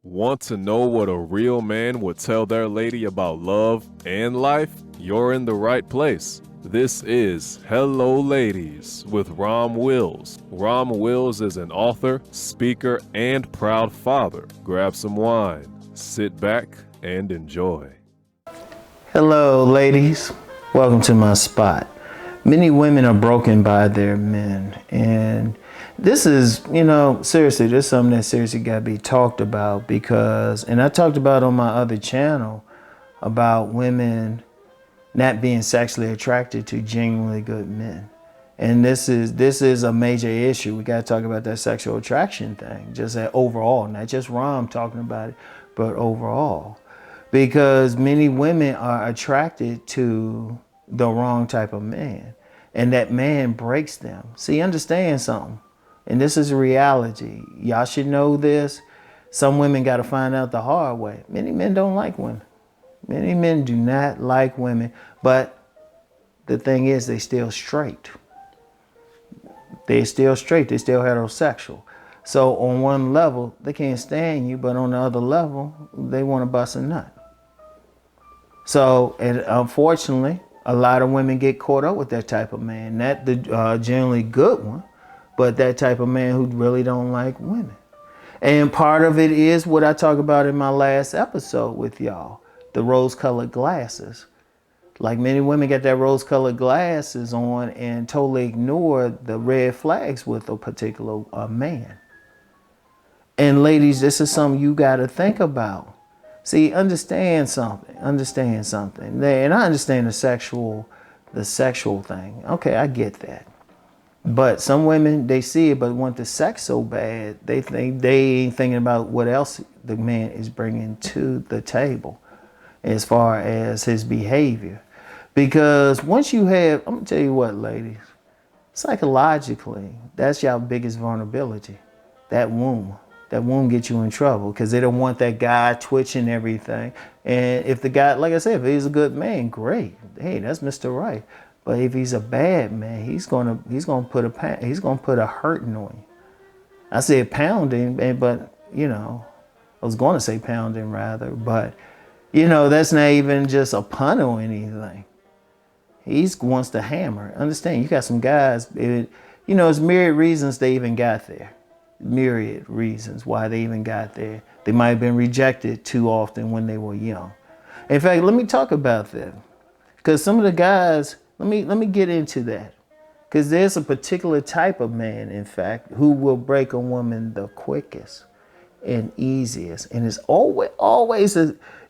Want to know what a real man would tell their lady about love and life? You're in the right place. This is Hello Ladies with Rom Wills. Rom Wills is an author, speaker, and proud father. Grab some wine, sit back, and enjoy. Hello, ladies. Welcome to my spot. Many women are broken by their men, and this is, seriously, this is something that seriously got to be talked about because, and I talked about on my other channel about women not being sexually attracted to genuinely good men. And this is a major issue. We got to talk about that sexual attraction thing, just that overall, not just Rom talking about it, but overall. Because many women are attracted to the wrong type of man, and that man breaks them. See, understand something, and this is a reality. Y'all should know this. Some women got to find out the hard way. Many men don't like women. Many men do not like women, but the thing is, they still straight. They still straight. They still heterosexual. So on one level, they can't stand you, but on the other level, they want to bust a nut. So, and unfortunately, a lot of women get caught up with that type of man. Not the generally good one, but that type of man who really don't like women. And part of it is what I talked about in my last episode with y'all, the rose-colored glasses. Like many women get that rose-colored glasses on and totally ignore the red flags with a particular man. And ladies, this is something you got to think about. See, understand something. And I understand the sexual thing. Okay, I get that. But some women, they see it, but want the sex so bad, they think they ain't thinking about what else the man is bringing to the table as far as his behavior. Because once you have, I'm gonna tell you what, ladies, psychologically, that's your biggest vulnerability, that womb. That won't get you in trouble because they don't want that guy twitching everything. And if the guy, like I said, if he's a good man, great. Hey, that's Mr. Right. But if he's a bad man, he's gonna put a hurting on you. I said pounding, but I was going to say pounding rather, but that's not even just a pun or anything. He wants to hammer. Understand? You got some guys. It's myriad reasons they even got there. Myriad reasons why they even got there. They might have been rejected too often when they were young. In fact, let me talk about that. Because some of the guys, let me get into that. Because there's a particular type of man, in fact, who will break a woman the quickest and easiest. And it's always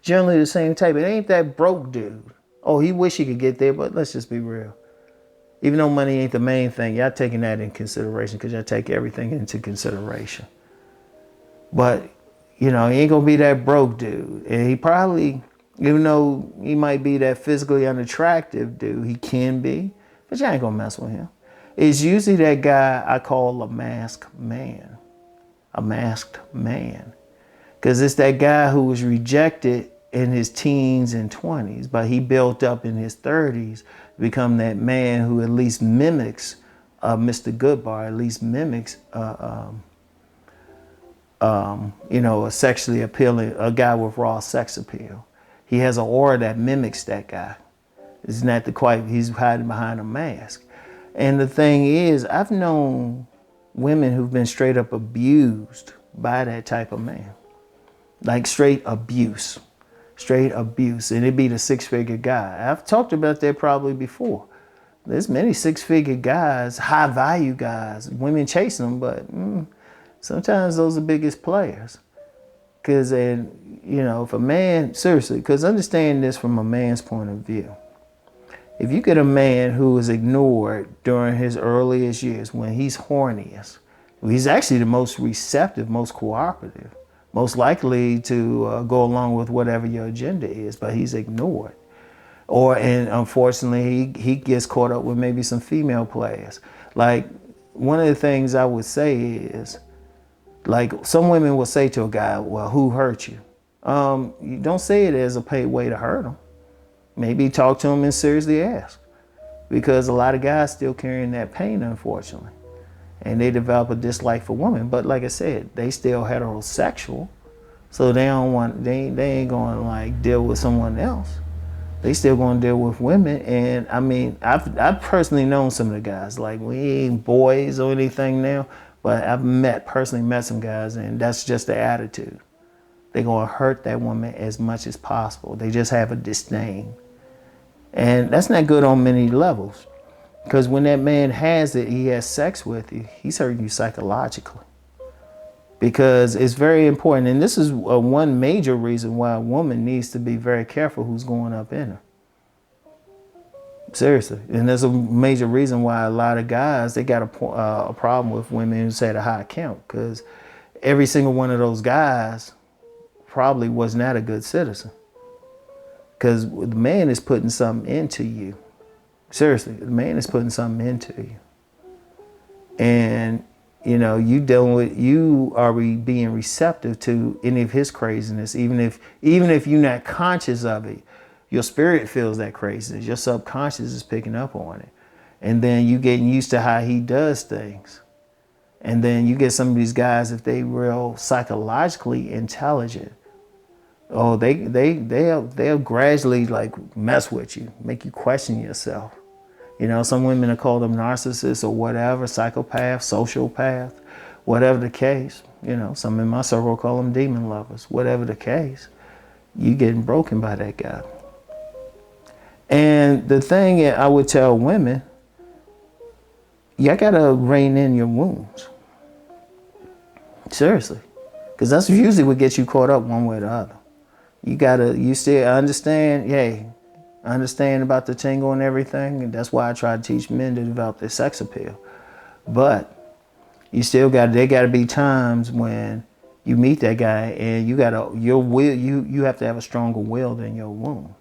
generally the same type. It ain't that broke dude. Oh, he wish he could get there, but let's just be real. Even though money ain't the main thing, y'all taking that in consideration because y'all take everything into consideration. But, he ain't going to be that broke dude. And he probably, even though he might be that physically unattractive dude, he can be, but you ain't going to mess with him. It's usually that guy I call a masked man. A masked man. Because it's that guy who was rejected in his teens and 20s, but he built up in his 30s to become that man who at least mimics Mr. Goodbar, at least mimics a sexually appealing, a guy with raw sex appeal. He has an aura that mimics that guy. It's not he's hiding behind a mask. And the thing is, I've known women who've been straight up abused by that type of man. Like straight abuse. And it'd be the six-figure guy. I've talked about that probably before. There's many six-figure guys, high-value guys, women chasing them, but sometimes those are the biggest players. Because, if a man, seriously, because understand this from a man's point of view. If you get a man who is ignored during his earliest years, when he's horniest, he's actually the most receptive, most cooperative, most likely to go along with whatever your agenda is, but he's ignored. And unfortunately, he gets caught up with maybe some female players. Like, one of the things I would say is, like, some women will say to a guy, well, who hurt you? You don't say it as a paid way to hurt him. Maybe talk to him and seriously ask. Because a lot of guys still carrying that pain, unfortunately. And they develop a dislike for women. But like I said, they still heterosexual. So they don't want, they ain't going to like deal with someone else. They still going to deal with women. And I mean, I've personally known some of the guys. Like, we ain't boys or anything now, but I've personally met some guys, and that's just the attitude. They're going to hurt that woman as much as possible. They just have a disdain. And that's not good on many levels. Because when that man has it, he has sex with you, he's hurting you psychologically. Because it's very important. And this is one major reason why a woman needs to be very careful who's going up in her. Seriously. And there's a major reason why a lot of guys, they got a problem with women who say the high count. Because every single one of those guys probably was not a good citizen. Because the man is putting something into you. Seriously, the man is putting something into you. And, you know, you are being receptive to any of his craziness, even if you're not conscious of it. Your spirit feels that craziness. Your subconscious is picking up on it. And then you getting used to how he does things. And then you get some of these guys, if they real psychologically intelligent, oh, they'll gradually like mess with you, make you question yourself. You know, some women are called them narcissists or whatever, psychopath, sociopath, whatever the case. You know, some in my circle call them demon lovers, whatever the case. You getting broken by that guy. And the thing I would tell women, y'all gotta rein in your wounds. Seriously. Because that's usually what gets you caught up one way or the other. You still understand, hey, I understand about the tingle and everything, and that's why I try to teach men to develop their sex appeal. But you still there gotta be times when you meet that guy and you have to have a stronger will than your wound.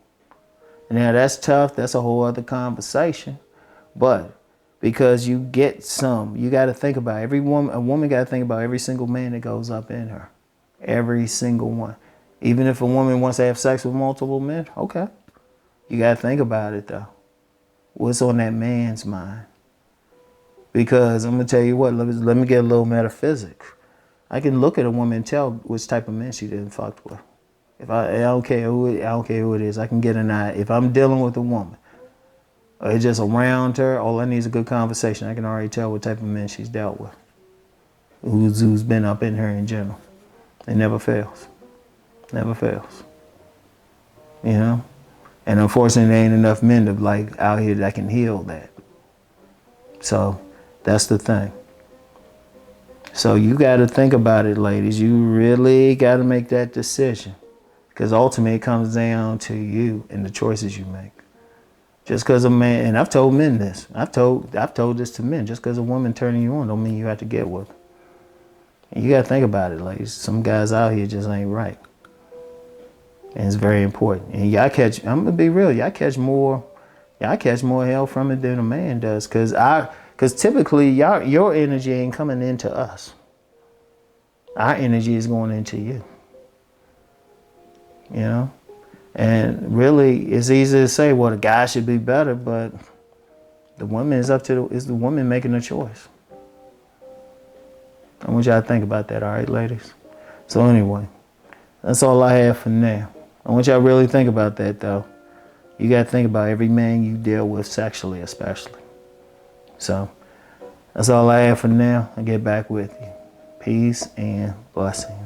Now that's tough, that's a whole other conversation. But because you gotta think about a woman gotta think about every single man that goes up in her. Every single one. Even if a woman wants to have sex with multiple men, okay. You got to think about it, though. What's on that man's mind? Because I'm going to tell you what, let me get a little metaphysics. I can look at a woman and tell which type of man she didn't fuck with. I don't care who it is. I can get an eye. If I'm dealing with a woman, or it's just around her, all I need is a good conversation. I can already tell what type of men she's dealt with. Who's been up in her in general. It never fails. Never fails. You know? And unfortunately, there ain't enough men to like out here that can heal that. So that's the thing. So you got to think about it, ladies. You really got to make that decision, because ultimately it comes down to you and the choices you make. Just because a man, and I've told men this. I've told this to men. Just because a woman turning you on don't mean you have to get with her. And you got to think about it, ladies. Some guys out here just ain't right. And it's very important. And I'm gonna be real, y'all catch more hell from it than a man does. Cause typically your energy ain't coming into us. Our energy is going into you. You know? And really it's easy to say, well, the guy should be better, but the woman is the woman making the choice. I want y'all to think about that, all right, ladies? So anyway, that's all I have for now. I want y'all to really think about that, though. You got to think about every man you deal with sexually, especially. So that's all I have for now. I'll get back with you. Peace and blessings.